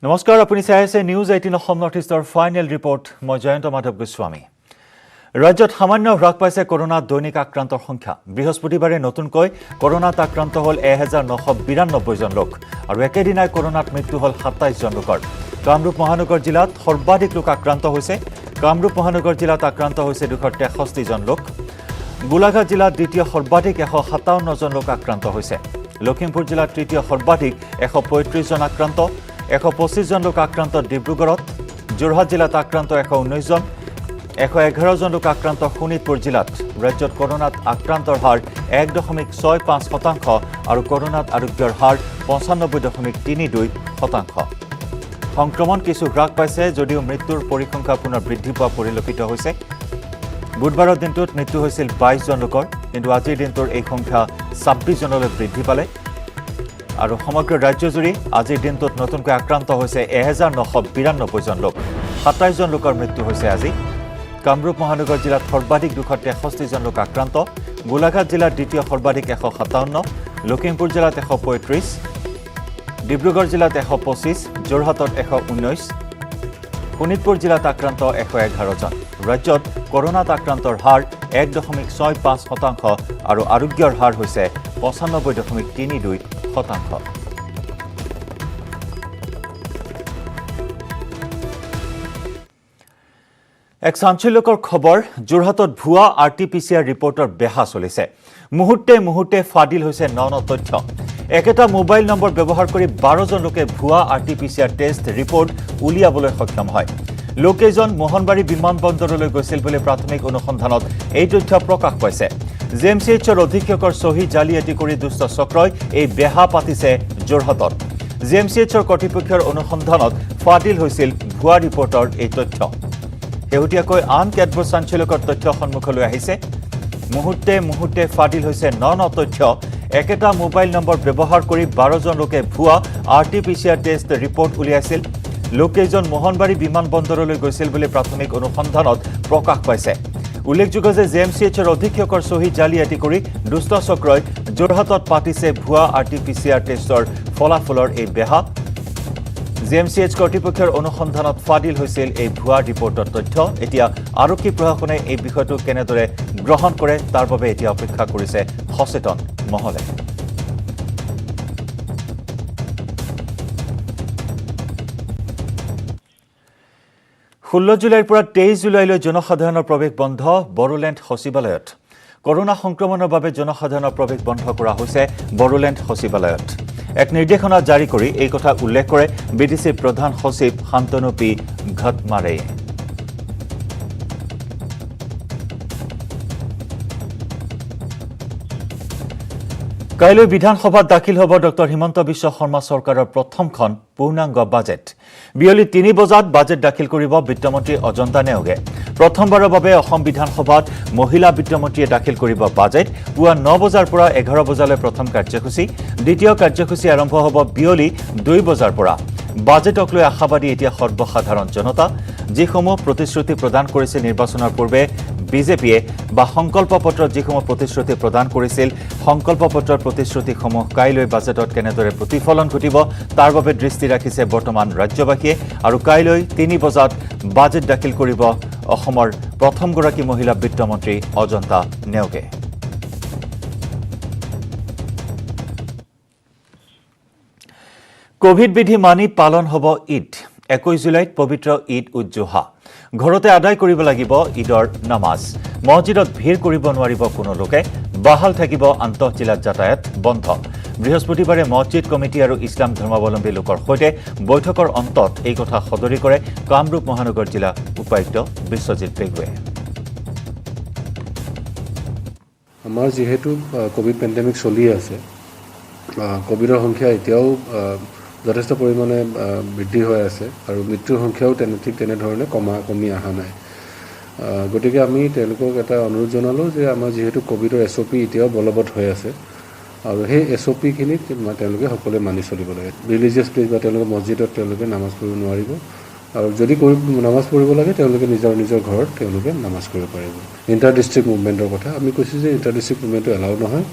নমস্কাৰ আপুনি চাই আছে নিউজ 18 অসম নৰ্থ ইষ্টৰ ফাইনেল ৰিপৰ্ট মই জয়ন্ত মাধৱ গোস্বামী ৰাজ্যত সামান্য হ্ৰাস পাইছে কৰোনা দৈনিক আক্ৰান্তৰ সংখ্যা বৃহস্পতিবাৰে নতুনকৈ কৰোনাত আক্ৰান্ত হ'ল 1992 জন লোক আৰু একেদিনাই কৰোনাত মৃত্যু হ'ল 27 জন লোকৰ কামৰূপ মহানগৰ জিলাত সৰ্বাধিক লোক আক্ৰান্ত হৈছে কামৰূপ মহানগৰ জিলাত আক্ৰান্ত হৈছে 263 জন লোক গোলাঘাট জিলাত দ্বিতীয় সৰ্বাধিক 157 জন লোক আক্ৰান্ত হৈছে লখিমপুৰ জিলাত তৃতীয় সৰ্বাধিক 135 জন আক্ৰান্ত 125 জন লোক আক্ৰান্ত ডিব্ৰুগড়ত যোৰহাট জিলাত আক্ৰান্ত 119 জন 111 জন লোক আক্ৰান্ত শোণিতপুৰ জিলাত ৰাজ্যত কৰোনাত আক্ৰান্তৰ হাৰ 1.65% আৰু কৰোনাত আৰোগ্যৰ হাৰ 95.32% সংক্ৰমণ কিছু হ্ৰাস পাইছে যদিও মৃত্যুৰ পৰিসংখ্যা পুনৰ বৃদ্ধি পোৱা পৰিলক্ষিত হৈছে বুধবাৰৰ দিনটোত মৃত্যু হৈছিল 22 জন লোকৰ কিন্তু আজিৰ দিনটোৰ এই সংখ্যা 26 জনলৈ বৃদ্ধি পালে আৰু সমগ্ৰ ৰাজ্যজুৰি আজিৰ দিনটোত নতুনকৈ আক্ৰান্ত হৈছে 1992 জন লোক 27 জন লোকৰ মৃত্যু হৈছে আজি কামৰূপ মহানগৰ জিলাত সৰ্বাধিক 263 জন লোক আক্ৰান্ত গোলাঘাট জিলাত দ্বিতীয় সৰ্বাধিক 157 লখিমপুৰ জিলাত 135 ডিব্ৰুগড় জিলাত 125 যোৰহাটত 119 শোণিতপুৰ জিলাত আক্ৰান্ত 111 জন ৰাজ্যত কৰোনাত আক্ৰান্তৰ হাৰ 1.65% আৰু আৰোগ্যৰ হাৰ হৈছে 95.32%। এক চাঞ্চল্যকৰ খবৰ যোৰহাটত ভুৱা আৰটিপিচিআৰ ৰিপৰ্টৰ বেহা চলিছে মুহূৰ্তে মুহূৰ্তে ফাদিল হৈছে ন তথ্য একেটা মোবাইল নম্বৰ ব্যৱহাৰ কৰি 12 জন লোকে ভুৱা আৰটিপিচিআৰ টেষ্ট ৰিপৰ্ট উলিয়াবলৈ সক্ষম হয় লোকেজন মোহনবাৰী বিমানবন্দৰলৈ গৈছিল বুলি প্ৰাথমিক অনুসন্ধানত এই তথ্য প্ৰকাশ পাইছে জেএমচিএইচৰ অধীক্ষকৰ সহি জালিয়াতি কৰি দুষ্ট চক্ৰই এই বেহা পাতিছে যোৰহাটত জেএমচিএইচৰ কৰ্তৃপক্ষৰ অনুসন্ধানত ফাদিল হৈছিল ভুৱা ৰিপৰ্টৰ এই তথ্য শেহতীয়াকৈ আন কেতবোৰ চাঞ্চল্যকৰ তথ্য সন্মুখলৈ আহিছে মুহূৰ্তে মুহূৰ্তে ফাদিল হৈছে ন তথ্য একেটা মোবাইল নম্বৰ ব্যৱহাৰ কৰি 12 জন লোকে ভুৱা আৰটিপিচিআৰ টেষ্ট ৰিপৰ্ট উলিয়াইছিল লোকেজন মোহনবাৰী বিমানবন্দৰলৈ গৈছিল বুলি প্ৰাথমিক অনুসন্ধানত প্ৰকাশ পাইছে উল্লেখযোগ্য যে জেএমচিএইচৰ অধীক্ষকৰ সহি জালিয়াতি কৰি দুষ্ট চক্ৰই যোৰহাটত পাতিছে ভুৱা আৰটিপিচিআৰ টেষ্টৰ ফলাফলৰ এই বেহা জেএমচিএইচ কৰ্তৃপক্ষৰ অনুসন্ধানত ফাদিল হৈছিল এই ভুৱা ৰিপৰ্টৰ তথ্য এতিয়া আৰক্ষী প্ৰশাসনে এই বিষয়টো কেনেদৰে গ্ৰহণ কৰে তাৰ বাবে এতিয়া অপেক্ষা কৰিছে সচেতন মহলে 16 জুলাইৰ পৰা 23 জুলাইলৈ জনসাধাৰণৰ প্ৰৱেশ বন্ধ বড়োলেণ্ড সচিবালয়ত কৰোনা সংক্ৰমণৰ বাবে জনসাধাৰণৰ প্ৰৱেশ বন্ধ কৰা হৈছে বড়োলেণ্ড সচিবালয়ত এক নিৰ্দেশনা জাৰি কৰি এই কথা উল্লেখ কৰে বিডিসি প্ৰধান সচিব শান্তনু পি ঘটমাৰে কাইলৈ বিধানসভাত দাখিল হ'ব ডক্টৰ হিমন্ত বিশ্ব শৰ্মা চৰকাৰৰ প্ৰথমখন পূৰ্ণাংগ বাজেট বিয়লি 3 বজাত বাজেট দাখিল কৰিব বিত্তমন্ত্ৰী অজন্তা নেওগে প্ৰথমবাৰৰ বাবে অসম বিধানসভাত মহিলা বিত্তমন্ত্ৰীয়ে দাখিল কৰিব বাজেট পুৱা 9 বজাৰ পৰা 11 বজালৈ প্ৰথম কাৰ্যসূচী দ্বিতীয় কাৰ্যসূচী আৰম্ভ হ'ব বিয়লি 2 বজাৰ পৰা বাজেটক লৈ আশাবাদী এতিয়া সৰ্বসাধাৰণ জনতা যিসমূহ প্ৰতিশ্ৰুতি প্ৰদান কৰিছে নিৰ্বাচনৰ পূৰ্বে বিজেপিয়ে বা সংকল্প পত্ৰত যিসমূহ প্ৰতিশ্ৰুতি প্ৰদান কৰিছিল সংকল্প পত্ৰৰ প্ৰতিশ্ৰুতিসমূহ কাইলৈ বাজেটত কেনেদৰে প্ৰতিফলন ঘটিব তাৰ বাবে দৃষ্টি ৰাখিছে বৰ্তমান ৰাজ্যবাসীয়ে আৰু কাইলৈ 3 বজাত বাজেট দাখিল কৰিব অসমৰ প্ৰথমগৰাকী মহিলা বিত্তমন্ত্ৰী অজন্তা নেওগে কোভিড বিধি মানি পালন হ'ব ঈদ 21 জুলাইত পবিত্ৰ ঈদ উজ্জোহা ঘৰতে আদায় কৰিব লাগিব ঈদৰ নামাজ মছজিদত ভিৰ কৰিব নোৱাৰিব কোনো লোকে বাহাল থাকিব আন্তঃজিলাত যাতায়াত বন্ধ বৃহস্পতিবাৰে মছজিদ কমিটি আৰু ইছলাম ধৰ্মাৱলম্বী লোকৰ সৈতে বৈঠকৰ অন্তত এই কথা সদৰি কৰে কামৰূপ মহানগৰ জিলা উপায়ুক্ত বিশ্বজিৎ পেগুৱে আমাৰ যেহেতু কোভিড পেণ্ডেমিক চলি আছে কোভিডৰ সংখ্যা এতিয়াও যথেষ্ট পৰিমাণে বৃদ্ধি হৈ আছে আৰু মৃত্যুৰ সংখ্যাও ঠিক তেনেধৰণে কমি অহা নাই গতিকে আমি তেওঁলোকক এটা অনুৰোধ জনালোঁ যে আমাৰ যিহেতু কোভিডৰ SOP এতিয়াও বলবৎ হৈ আছে আৰু সেই SOPখিনিক তেওঁলোকে সকলোৱে মানি চলিব লাগে ৰিলিজিয়াছ প্লেচ বা তেওঁলোকে মছজিদত তেওঁলোকে নামাজ পঢ়িব নোৱাৰিব আৰু যদি নামাজ পঢ়িব লাগে তেওঁলোকে নিজৰ ঘৰত তেওঁলোকে নামাজ পঢ়িব পাৰিব ইণ্টাৰ ডিষ্ট্ৰিক্ট মুভমেণ্টৰ কথা আমি কৈছোঁ যে ইণ্টাৰ ডিষ্ট্ৰিক্ট মুভমেণ্টটো এলাউ নহয়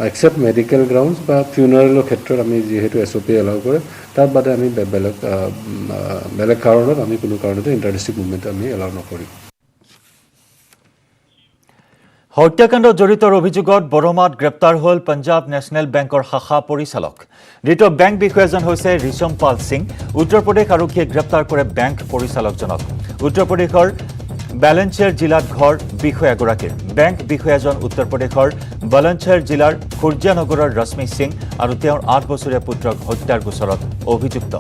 एक्सेप्ट मेडिकल ग्राउंड्स বা ফিউনাৰেলৰ ক্ষেত্ৰত আমি যিহেতু SOP এলাউ কৰে তাৰ বাদে আমি বেলেগ কাৰণত আমি কোনো কাৰণতে ইণ্টাৰডিষ্ট্ৰিক্ট মুভমেণ্ট আমি এলাউ নকৰিম হত্যাকাণ্ডত জড়িতৰ অভিযোগত বৰমাত গ্ৰেপ্তাৰ হ'ল পঞ্জাৱ নেশ্যনেল বেংকৰ শাখা পৰিচালক ধৃত বেংক বিষয়াজন হৈছে ৰিচম পাল সিং উত্তৰ প্ৰদেশ আৰক্ষীয়ে গ্ৰেপ্তাৰ কৰে বেংক পৰিচালকজনক উত্তৰ প্ৰদেশৰ বালাঞ্চৰ জিলাত ঘৰ বিষয়াগৰাকীৰ বেংক বিষয়াজন উত্তৰ প্ৰদেশৰ বালাঞ্চৰ জিলাৰ খুৰ্জানগৰৰ ৰশ্মি সিং আৰু তেওঁৰ 8 বছৰীয়া পুত্ৰক হত্যাৰ গোচৰত অভিযুক্ত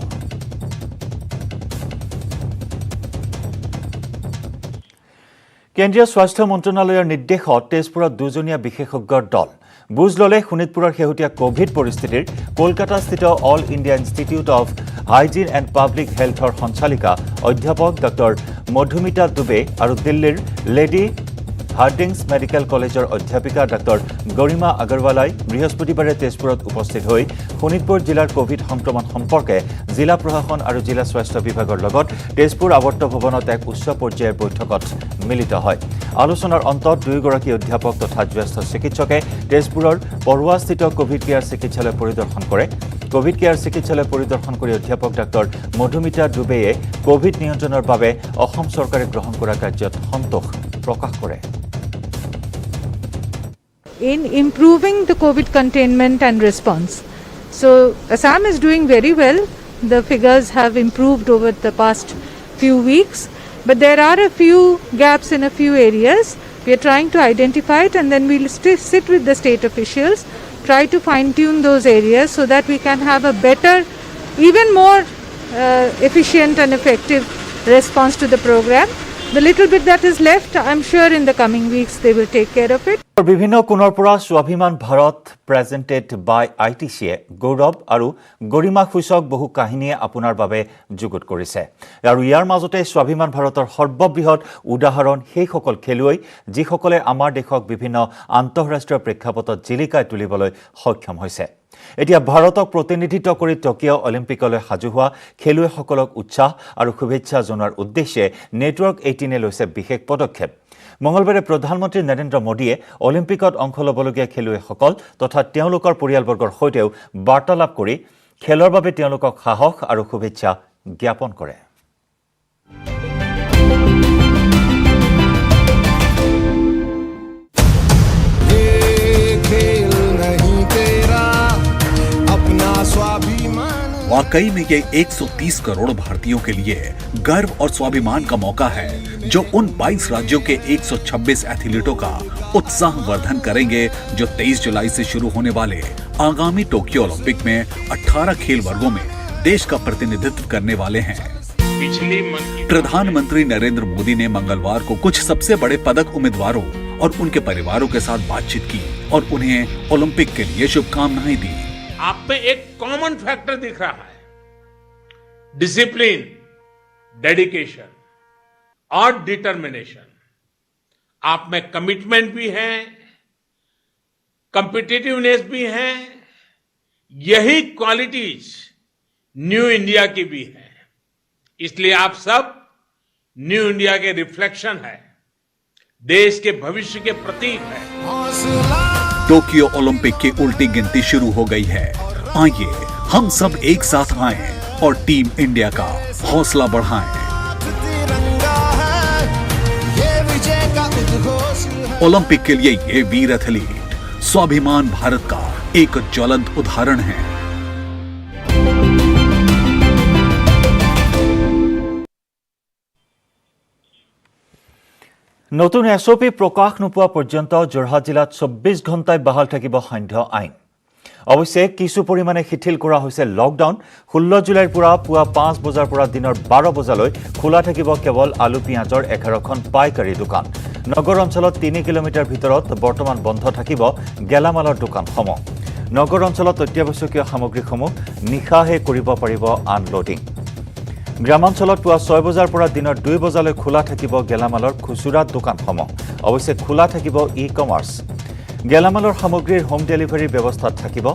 কেন্দ্ৰীয় স্বাস্থ্য মন্ত্ৰণালয়ৰ নিৰ্দেশত তেজপুৰত দুজনীয়া বিশেষজ্ঞৰ দল বুজ ললে শোণিতপুৰৰ শেহতীয়া কোভিড পৰিস্থিতিৰ কলকাতাস্থিত all India institute of hygiene and public হেল্থৰ সঞ্চালিকা অধ্যাপক ডক্টৰ মধুমিতা দুবে আৰু দিল্লীৰ লেডি হাৰ্ডিংছ মেডিকেল কলেজৰ অধ্যাপিকা ডক্টৰ গৰিমা আগৰৱালাই বৃহস্পতিবাৰে তেজপুৰত উপস্থিত হৈ শোণিতপুৰ জিলাৰ কোভিড সংক্ৰমণ সম্পৰ্কে জিলা প্ৰশাসন আৰু জিলা স্বাস্থ্য বিভাগৰ লগত তেজপুৰ আৱৰ্ত ভৱনত এক উচ্চ পৰ্যায়ৰ বৈঠকত মিলিত হয় আলোচনাৰ অন্তত দুয়োগৰাকী অধ্যাপক তথা জ্যেষ্ঠ চিকিৎসকে তেজপুৰৰ পৰুৱাস্থিত কোভিড কেয়াৰ চিকিৎসালয় পৰিদৰ্শন কৰে কোভিড কেয়াৰ চিকিৎসালয় পৰিদৰ্শন কৰি অধ্যাপক ডক্টৰ মধুমিতা দুবেয়ে কোভিড নিয়ন্ত্ৰণৰ বাবে অসম চৰকাৰে গ্ৰহণ কৰা কাৰ্যত সন্তোষ প্ৰকাশ কৰে in improving the COVID containment and response. So Assam is doing very well. The figures have improved over the past few weeks, but there are a few gaps in a few areas. We are trying to identify it and then we'll sit with the state officials, try to fine tune those areas so that we can have a better, even more efficient and effective response to the program. The little bit that is left, I'm sure in the coming weeks they will take care of it. বিভিন্ন কোণৰ পৰা স্বাভিমান Bharat presented বাই ITCয়ে গৌৰৱ আৰু গৰিমা সূচক বহু কাহিনীয়ে আপোনাৰ বাবে যুগুত কৰিছে আৰু ইয়াৰ মাজতে স্বাভিমান ভাৰতৰ সৰ্ববৃহৎ উদাহৰণ সেইসকল খেলুৱৈ যিসকলে আমাৰ দেশক বিভিন্ন আন্তঃৰাষ্ট্ৰীয় প্ৰেক্ষাপটত জিলিকাই তুলিবলৈ সক্ষম হৈছে এতিয়া ভাৰতক প্ৰতিনিধিত্ব কৰি টকিঅ' অলিম্পিকলৈ সাজু হোৱা খেলুৱৈসকলক উৎসাহ আৰু শুভেচ্ছা জনোৱাৰ উদ্দেশ্যে নেটৱৰ্ক 18 লৈছে বিশেষ পদক্ষেপ মঙলবাৰে প্ৰধানমন্ত্ৰী নৰেন্দ্ৰ মোদীয়ে অলিম্পিকত অংশ ল'বলগীয়া খেলুৱৈসকল তথা তেওঁলোকৰ পৰিয়ালবৰ্গৰ সৈতেও বাৰ্তালাপ কৰি খেলৰ বাবে তেওঁলোকক সাহস আৰু শুভেচ্ছা জ্ঞাপন কৰে वाकई में ये 130 करोड़ भारतीयों के लिए गर्व और स्वाभिमान का मौका है जो उन 22 राज्यों के 126 एथलीटों का उत्साह वर्धन करेंगे जो 23 जुलाई से शुरू होने वाले आगामी टोक्यो ओलंपिक में 18 खेल वर्गों में देश का प्रतिनिधित्व करने वाले हैं प्रधानमंत्री नरेंद्र मोदी ने मंगलवार को कुछ सबसे बड़े पदक उम्मीदवारों और उनके परिवारों के साथ बातचीत की और उन्हें ओलंपिक के लिए शुभकामनाएं दी आप में एक कॉमन फैक्टर दिख रहा है डिसिप्लिन डेडिकेशन और डिटर्मिनेशन आप में कमिटमेंट भी है कॉम्पिटिटिवनेस भी है यही क्वालिटीज न्यू इंडिया की भी है इसलिए आप सब न्यू इंडिया के रिफ्लेक्शन है देश के भविष्य के प्रतीक है टोक्यो ओलंपिक की उल्टी गिनती शुरू हो गई है आइए हम सब एक साथ आएं और टीम इंडिया का हौसला बढ़ाएं ओलंपिक के लिए ये वीर एथलीट स्वाभिमान भारत का एक ज्वलंत उदाहरण है নতুন SOP প্ৰকাশ নোপোৱা পৰ্যন্ত যোৰহাট জিলাত 24 ঘণ্টাই বাহাল থাকিব সান্ধ্য আইন অৱশ্যে কিছু পৰিমাণে শিথিল কৰা হৈছে লকডাউন 16 জুলাইৰ পৰা পুৱা 5 বজাৰ পৰা দিনৰ 12 বজালৈ খোলা থাকিব কেৱল আলু পিঁয়াজৰ 11খন পাইকাৰী দোকান নগৰ অঞ্চলত 3 কিলোমিটাৰ ভিতৰত বৰ্তমান বন্ধ থাকিব গেলামালৰ দোকানসমূহ নগৰ অঞ্চলত অত্যাৱশ্যকীয় সামগ্ৰীসমূহ নিশাহে কৰিব পাৰিব আনলোডিং গ্ৰামাঞ্চলত পুৱা 6 বজাৰ পৰা দিনৰ 2 বজালৈ খোলা থাকিব গেলামালৰ খুচুৰা দোকানসমূহ অৱশ্যে খোলা থাকিব ই-কমাৰ্চ গেলামালৰ সামগ্ৰীৰ হোম ডেলিভাৰীৰ ব্যৱস্থা থাকিব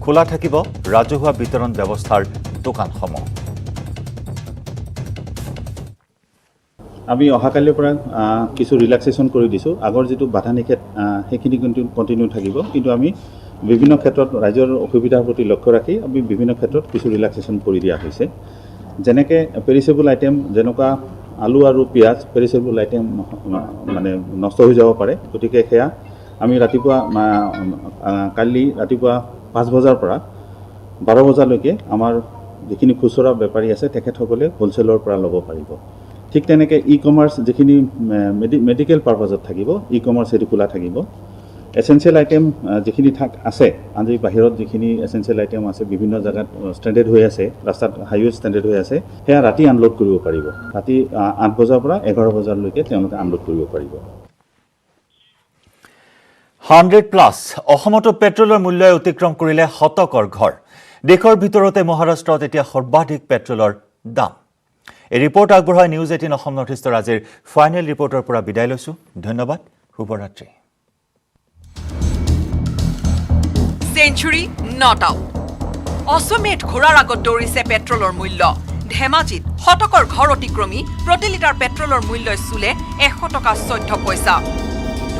খোলা থাকিব ৰাজহুৱা বিতৰণ ব্যৱস্থাৰ দোকানসমূহ আমি অহাকালিৰ পৰা কিছু ৰিলেক্সেশ্যন কৰি দিছোঁ আগৰ যিটো বাধা নিষেধ সেইখিনি কণ্টিনিউ থাকিব কিন্তু আমি বিভিন্ন ক্ষেত্ৰত ৰাইজৰ অসুবিধাৰ প্ৰতি লক্ষ্য ৰাখি আমি বিভিন্ন ক্ষেত্ৰত কিছু ৰিলেক্সেশ্যন কৰি দিয়া হৈছে যেনেকৈ পেৰিছেবল আইটেম যেনেকুৱা আলু আৰু পিঁয়াজ পেৰিছেবল আইটেম মানে নষ্ট হৈ যাব পাৰে গতিকে সেয়া আমি ৰাতিপুৱা কালি ৰাতিপুৱা 5 বজাৰ পৰা 12 বজালৈকে আমাৰ যিখিনি খুচুৰা বেপাৰী আছে তেখেতসকলে হোলচেলৰ পৰা ল'ব পাৰিব ঠিক তেনেকৈ ই কমাৰ্চ যিখিনি মেডিকেল পাৰপাছত থাকিব ই কমাৰ্চ সেইটো খোলা থাকিব এসেনশিয়েল আইটেম যিখিনি আছে আজি বাহিৰত যিখিনি এসেনশিয়েল আইটেম আছে বিভিন্ন জায়গাত ষ্টেণ্ডাৰ্ড হৈ আছে ৰাস্তাত হাইৱে ষ্টেণ্ডাৰ্ড হৈ আছে সেয়া ৰাতি আনলোড কৰিব পাৰিব ৰাতি 8 বজাৰ পৰা 11 বজালৈকে তেওঁলোকে আনলোড কৰিব পাৰিব 100+ অসমতো পেট্ৰলৰ মূল্যই অতিক্ৰম কৰিলে শতকৰ ঘৰ দেশৰ ভিতৰতে মহাৰাষ্ট্ৰত এতিয়া সৰ্বাধিক পেট্ৰলৰ দাম এই ৰিপৰ্ট আগবঢ়াই নিউজ 18 অসম নৰ্থ ইষ্টৰ আজিৰ ফাইনেল ৰিপৰ্টৰ পৰা বিদায় লৈছো ধন্যবাদ শুভৰাত্ৰি সেঞ্চুৰী নট আউট অসমীয়াত ঘোৰাৰ আগত দৌৰিছে পেট্ৰলৰ মূল্য ধেমাজিত শতকৰ ঘৰ অতিক্ৰমী প্ৰতি লিটাৰ পেট্ৰলৰ মূল্যই চুলে 100 টকা 14 পইচা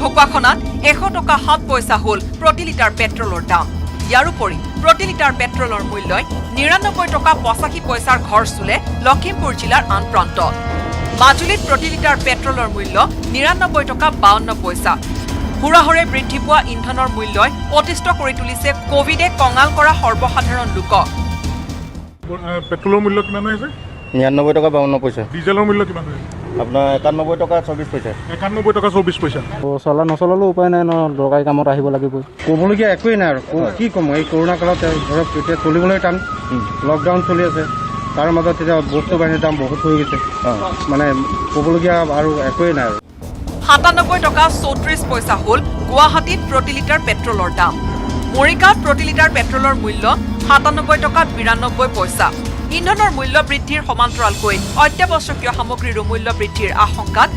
ঢকুৱাখনাত 100 টকা 7 পইচা হ'ল প্ৰতি লিটাৰ পেট্ৰলৰ দাম ইয়াৰ উপৰি প্ৰতি লিটাৰ পেট্ৰলৰ মূল্যই 99 টকা 85 পইচাৰ ঘৰ চুলে লখিমপুৰ জিলাৰ আন প্ৰান্তত মাজুলীত প্ৰতি লিটাৰ পেট্ৰলৰ মূল্য 99 টকা 52 পইচা হুৰাহুৰে বৃদ্ধি পোৱা ইন্ধনৰ মূল্যই অতিষ্ঠ কৰি তুলিছে কোভিডে কঙাল কৰা সৰ্বসাধাৰণ লোকক পেট্ৰলৰ মূল্য কিমান হৈছে 99 টকা 52 পইচা ডিজেলৰ মূল্য কিমান হৈছে আপোনাৰ 91 টকা 24 পইচা 91 টকা 24 পইচা চলা নচলালেও উপায় নাই ন দৰকাৰী কামত আহিব লাগিব ক'বলগীয়া একোৱেই নাই আৰু কি ক'ম এই কৰোণা কালত ধৰক এতিয়া চলিবলৈ টান লকডাউন চলি আছে তাৰ মাজত এতিয়া বস্তু বাহিনীৰ দাম বহুত হৈ গৈছে মানে ক'বলগীয়া আৰু একোৱেই নাই আৰু 97 টকা 34 পইচা হ'ল গুৱাহাটীত প্ৰতি লিটাৰ পেট্ৰলৰ দাম মৰিগাঁৱত প্ৰতি লিটাৰ পেট্ৰলৰ মূল্য 97 টকা 92 পইচা ইন্ধনৰ মূল্য বৃদ্ধিৰ সমান্তৰালকৈ অত্যাৱশ্যকীয় সামগ্ৰীৰ মূল্য বৃদ্ধিৰ আশংকাত